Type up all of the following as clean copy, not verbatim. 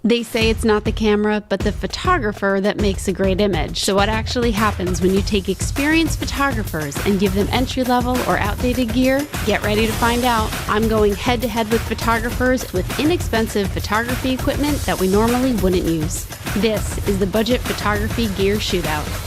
They say it's not the camera, but the photographer that makes a great image. So what actually happens when you take experienced photographers and give them entry-level or outdated gear? Get ready to find out. I'm going head-to-head with photographers with inexpensive photography equipment that we normally wouldn't use. This is the Budget Photography Gear Shootout.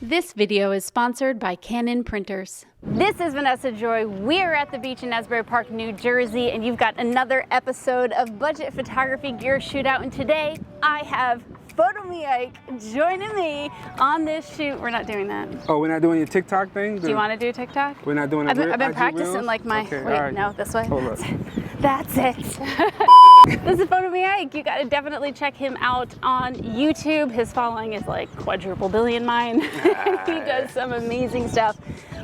This video is sponsored by Canon Printers. This is Vanessa Joy. We're at the beach in Asbury Park, New Jersey, and you've got another episode of Budget Photography Gear Shootout. And today I have Photo Me Ike joining me on this shoot. We're not doing that. Oh, we're not doing your TikTok thing? Do you want to do TikTok? We're not doing I've been practicing like my, okay, wait, right. no, this way. Hold up. That's it. This is Photo Me Ike. You gotta definitely check him out on YouTube. His following is like quadruple billion mine. He does some amazing stuff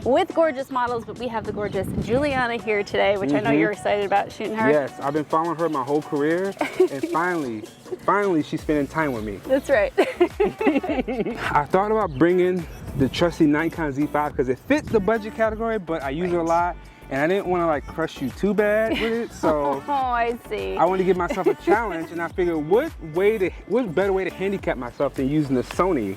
with gorgeous models, but we have the gorgeous Juliana here today, which I know you're excited about shooting her. Yes, I've been following her my whole career, and finally she's spending time with me. That's right. I thought about bringing the trusty Nikon Z5 because it fits the budget category, but I use it a lot. And I didn't want to like crush you too bad with it, so oh, I see. I wanted to give myself a challenge, and I figured what better way to handicap myself than using the Sony.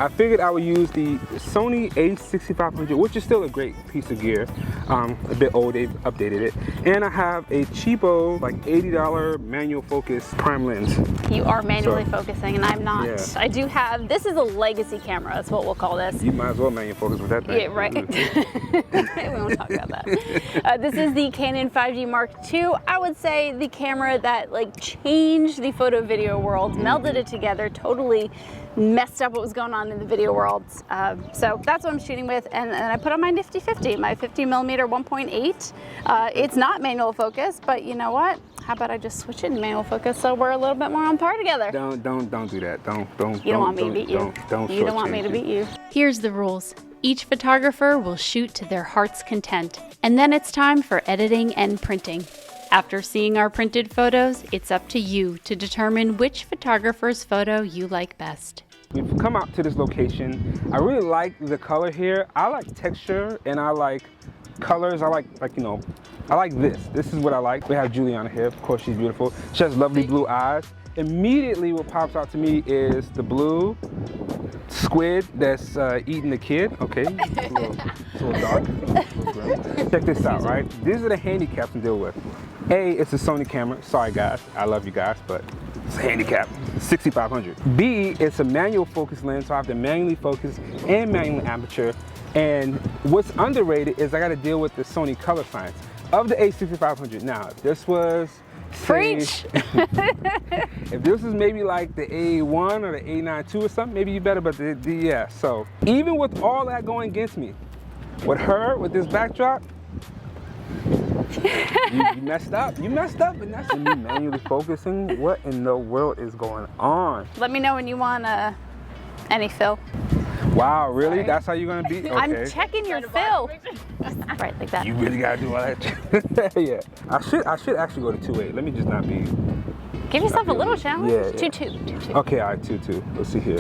I figured I would use the Sony a6500, which is still a great piece of gear. A bit old, they've updated it. And I have a cheapo, like $80 manual focus prime lens. You are manually focusing, and I'm not. Yeah. I do have, this is a legacy camera, that's what we'll call this. You might as well manual focus with that thing. Yeah, right. We won't talk about that. This is the Canon 5D Mark II. I would say the camera that like changed the photo video world, melded it together, totally messed up what was going on in the video world. So that's what I'm shooting with, and I put on my nifty 50, my 50mm 1.8. It's not manual focus, but you know what? How about I just switch it to manual focus so we're a little bit more on par together? Don't do that. Don't. You don't want me to beat you. You don't want me to beat you. Here's the rules. Each photographer will shoot to their heart's content, and then it's time for editing and printing. After seeing our printed photos, it's up to you to determine which photographer's photo you like best. We've come out to this location. I really like the color here. I like texture and I like colors. I like this. This is what I like. We have Juliana here. Of course, she's beautiful. She has lovely blue eyes. Immediately what pops out to me is the blue squid that's eating the kid. Okay, it's a little dark. Check this out, right? These are the handicaps to deal with. A, it's a Sony camera. Sorry guys, I love you guys, but it's a handicap, 6500. B, it's a manual focus lens, so I have to manually focus and manually aperture. And what's underrated is I gotta deal with the Sony color science of the a6500. Now, if this was, preach! If this was maybe like the A1 or the A9 II or something, maybe you better, but yeah. So even with all that going against me, with her, with this backdrop, you messed up. You messed up, and that's me manually focusing. What in the world is going on? Let me know when you want any fill. Wow, really? Sorry. That's how you're gonna be? Okay. I'm checking your fill. Right, like that. You really gotta do all that. Yeah. I should actually go to 2.8. Let me just not be. Give yourself a little challenge. Yeah. 2.2. Okay, all right, 2.2. Let's see here.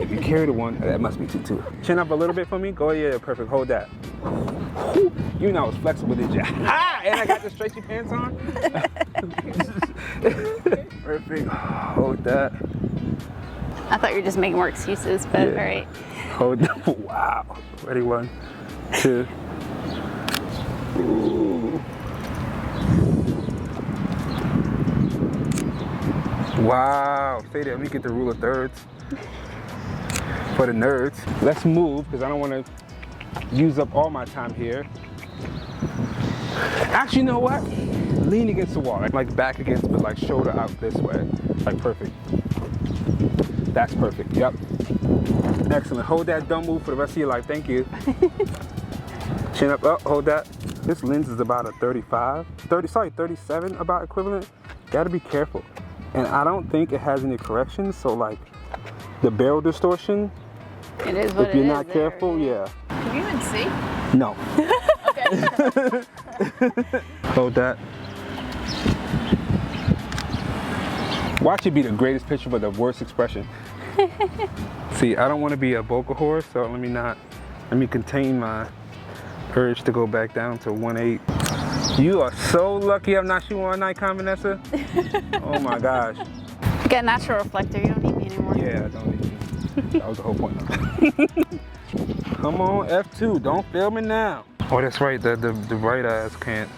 If you carry the one, that must be 2.2. Chin up a little bit for me. Go, yeah, perfect. Hold that. You know I was flexible, did you? Ah! And I got the stretchy pants on. Perfect. Hold that. I thought you were just making more excuses, but all right. Hold that. Wow. Ready, 1, 2. Ooh. Wow. Stay there. Let me get the rule of thirds. For the nerds. Let's move, because I don't want to use up all my time here. Actually, you know what? Lean against the wall. Like back against, but like shoulder out this way. Like perfect. That's perfect. Yep. Excellent. Hold that. Don't move for the rest of your life. Thank you. Chin up. Oh, hold that. This lens is about a 37 about equivalent. Gotta be careful. And I don't think it has any corrections, so like the barrel distortion, it is what if you're not careful, yeah. Can you even see? No. Okay. Hold that. Watch it be the greatest picture but the worst expression. See, I don't want to be a vocal whore, so let me contain my urge to go back down to 1.8. You are so lucky I'm not shooting all Nikon, Vanessa. Oh my gosh. Get a natural reflector. You don't need me anymore. Yeah, I don't need you. That was the whole point. Come on, F2. Don't film me now. Oh, that's right. The right eyes can't.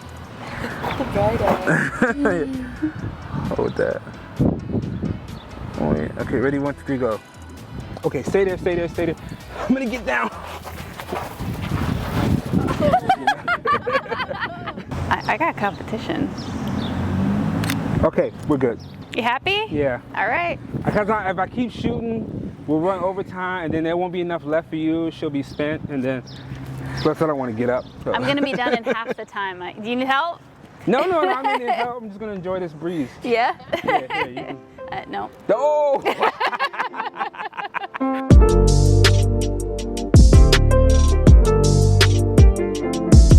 The bright eyes. Hold that. Oh, yeah. Okay, ready? 1, 2, 3, go. Okay, stay there, stay there, stay there. I'm gonna get down. I got competition. Okay, we're good. You happy? Yeah. All right. Because if I keep shooting, we'll run overtime, and then there won't be enough left for you. She'll be spent, and then plus I don't want to get up. So. I'm gonna be done in half the time. Do you need help? No, I don't need help. I'm just gonna enjoy this breeze. Yeah. Yeah, you can. No. Oh!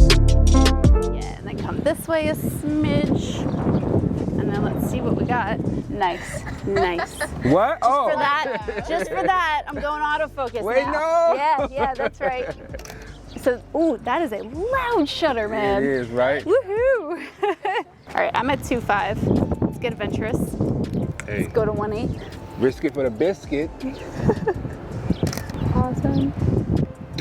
Yeah, and then come this way a smidge. And then let's see what we got. Nice. Nice. What? Oh. Just for that, I'm going autofocus Wait, now. no. Yeah, that's right. So, ooh, that is a loud shutter, man. It is, right? Woohoo! All right, I'm at 2.5. Let's get adventurous. Hey. Let's go to 1.8. Risk it for the biscuit. Awesome.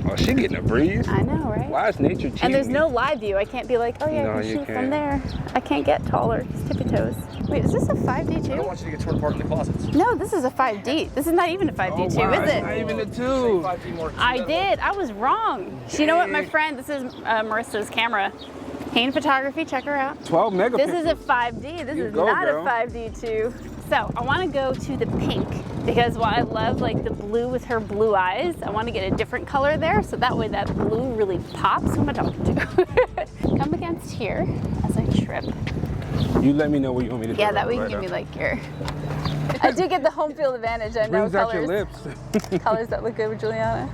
Oh, she getting a breeze. I know, right? Why is nature cheating? And there's no live view. I can't be like, oh yeah, No, I can you shoot can't. from there. I can't get taller. Just tippy toes. Wait, is this a 5D I don't too? want you to get torn apart in the closets. No, this is a 5D. This is not even a 5D too, wow, is it's it? not even a 2. 5D more. I did. I was wrong. You know what, my friend? This is Marissa's camera. Hain Photography. Check her out. 12 megapixels. This is a 5D. This You is go, not girl. a 5D too. So I want to go to the pink because while I love like the blue with her blue eyes, I want to get a different color there so that way that blue really pops. Who am I talking to? Come against here as I trip. You let me know what you want me to do. Yeah, that way you right can give now. me like your. I do get the home field advantage. I know Brings out your colors. lips. Colors that look good with Juliana.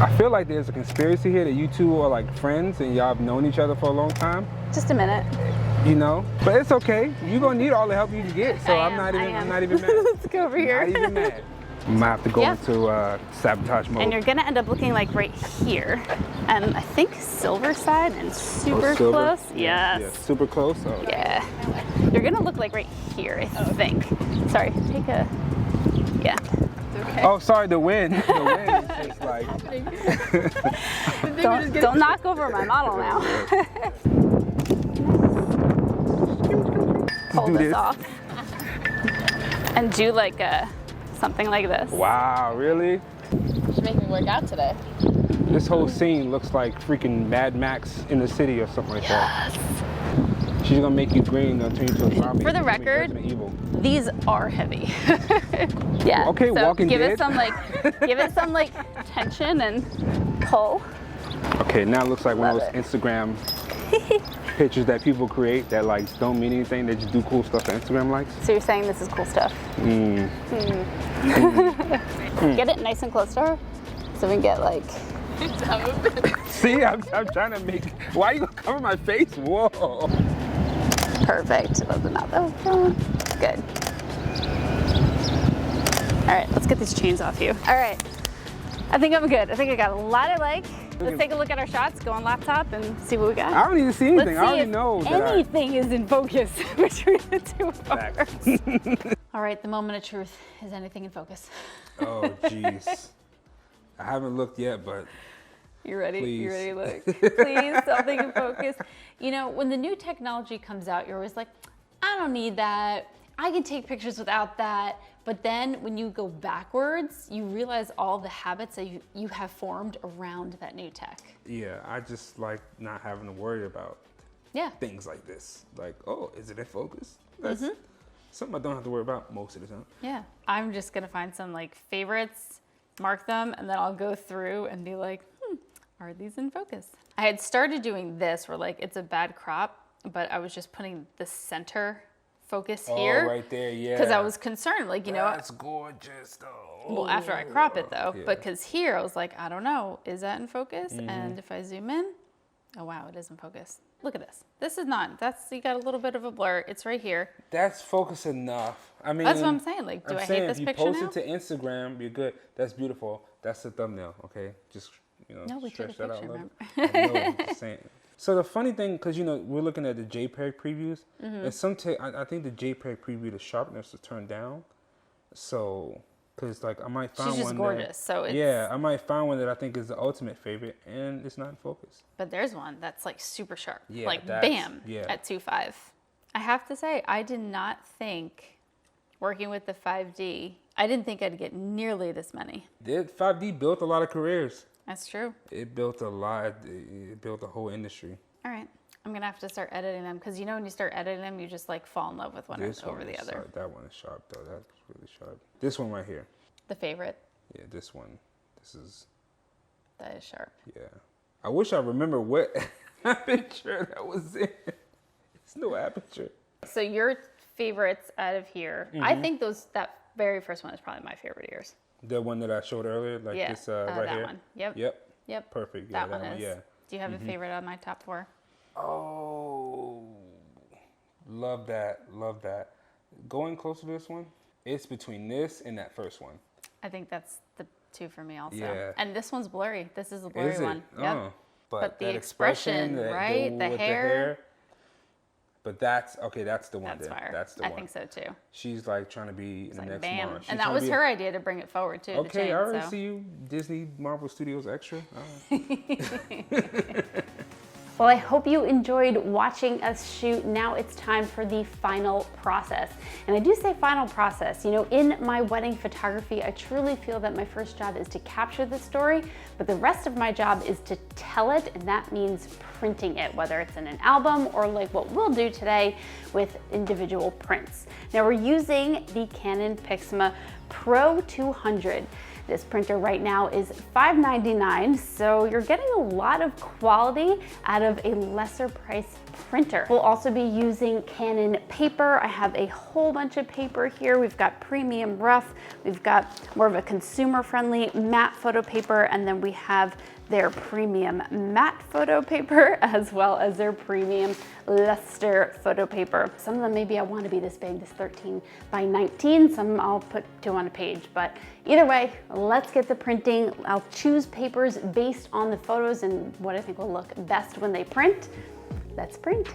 I feel like there's a conspiracy here that you two are like friends and y'all have known each other for a long time. Just a minute. You know, but it's okay. You're gonna need all the help you can get. So I'm not even mad. Let's go over here. Not even mad. You might have to go Yeah. into sabotage mode. And you're gonna end up looking like right here, and I think silver side and super silver? close. Yeah, Yes. super close. Oh. Yeah. You're gonna look like right here, I think. Sorry, take a. Yeah. Oh, sorry, the wind. The wind is just like. Don't knock over my model now. Pull do this this. off. And do like something like this. Wow, really? Should make me work out today. This whole scene looks like freaking Mad Max in the city or something like that. She's gonna make you green, gonna turn you to a zombie. For the She's gonna be record, Resident Evil. These are heavy. Yeah. Okay, so Walking give Dead. it some like tension and pull. Okay, now it looks like one of Love those Instagram pictures that people create that like don't mean anything. They just do cool stuff for Instagram likes. So you're saying this is cool stuff. Get it nice and close to her so we can get like. See, I'm trying to make. Why are you gonna cover my face? Whoa. Perfect. Love the mouth open. Good. All right, let's get these chains off you. All right. I think I'm good. I think I got a lot I like. Let's take a look at our shots, go on laptop and see what we got. I don't need to see anything. Let's I see already if know that anything is in focus between the two of Facts. ours. All right, the moment of truth. Is anything in focus? Oh, jeez. I haven't looked yet, but You ready? Please. You ready to look? Please, something in focus. You know, when the new technology comes out, you're always like, I don't need that. I can take pictures without that. But then when you go backwards, you realize all the habits that you have formed around that new tech. yeah, I just like not having to worry about Yeah. things like this. Like, oh, is it in focus? That's something I don't have to worry about most of the time. Yeah. I'm just going to find some like favorites, mark them, and then I'll go through and be like, are these in focus? I had started doing this where like it's a bad crop, but I was just putting the center focus here. Oh, right there, yeah. Because I was concerned, like, you know, That's gorgeous, though. well, after I crop it though, Yeah. but because here I was like, I don't know, is that in focus? And if I zoom in, oh wow, it is in focus. Look at this. This is not, you got a little bit of a blur. It's right here. That's focus enough. I mean, That's what I'm saying. Like, do I hate this if picture you now? post it to Instagram, you're good. That's beautiful. That's the thumbnail, okay? Just, No, we took stretch a that out a picture, little. I know, I'm just saying. So the funny thing, because you know we're looking at the JPEG previews, and I think the JPEG preview, the sharpness is turned down. So, because like I might find She's just one gorgeous, so it's... yeah, I might find one that I think is the ultimate favorite, and it's not in focus. But there's one that's like super sharp. Yeah, like that's- bam, yeah. at 2.5. I have to say, I did not think, working with the 5D, I didn't think I'd get nearly this many. 5D built a lot of careers. That's true. It built a lot. It built a whole industry. All right. I'm going to have to start editing them because you know when you start editing them, you just like fall in love with one over the other. Sharp. That one is sharp though. That's really sharp. This one right here. The favorite. Yeah, this one. This is. That is sharp. Yeah. I wish I remember what aperture that was in. It's no aperture. So your favorites out of here, I think that very first one is probably my favorite of yours. The one that I showed earlier, like this right that here. one. Yep. Yep. Perfect. Yeah, that one is. Yeah. Do you have a favorite on my top 4? Oh, love that. Love that. Going closer to this one, it's between this and that first one. I think that's the 2 for me also. Yeah. And this one's blurry. This is the blurry Is it? one. Yep. Oh. But the that expression, right? The with hair. But that's okay. That's the one. That's then. fire. That's the I one. think so too. She's like trying to be in the Like next bam. Mars. She's And that trying to was be her idea to bring it forward too. Okay, the chain, I already so. see you, Disney Marvel Studios extra. All right. Well, I hope you enjoyed watching us shoot. Now it's time for the final process. And I do say final process. You know, in my wedding photography, I truly feel that my first job is to capture the story, but the rest of my job is to tell it, and that means printing it, whether it's in an album or like what we'll do today with individual prints. Now we're using the Canon PIXMA Pro 200. This printer right now is $5.99, so you're getting a lot of quality out of a lesser price printer. We'll also be using Canon paper. I have a whole bunch of paper here. We've got premium rough, we've got more of a consumer-friendly matte photo paper, and then we have their premium matte photo paper as well as their premium luster photo paper. Some of them maybe I want to be this big, this 13 by 19. Some I'll put 2 on a page, but either way, let's get the printing. I'll choose papers based on the photos and what I think will look best when they print. Let's print.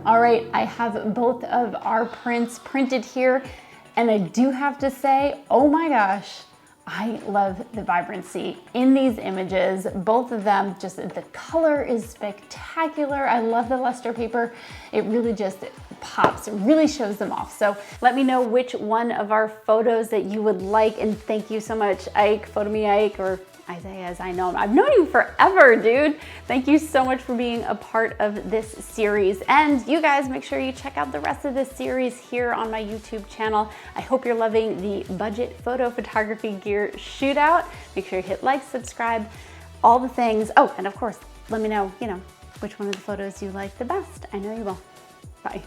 All right, I have both of our prints printed here, and I do have to say, oh my gosh, I love the vibrancy in these images. Both of them, just the color is spectacular. I love the luster paper. It really just pops, it really shows them off. So let me know which one of our photos that you would like, and thank you so much, Ike, Photo Me Ike, or Isaiah as I know him. I've known you forever, dude. Thank you so much for being a part of this series. And you guys, make sure you check out the rest of this series here on my YouTube channel. I hope you're loving the budget photo photography gear shootout. Make sure you hit like, subscribe, all the things. Oh, and of course, let me know, which one of the photos you like the best. I know you will. Bye.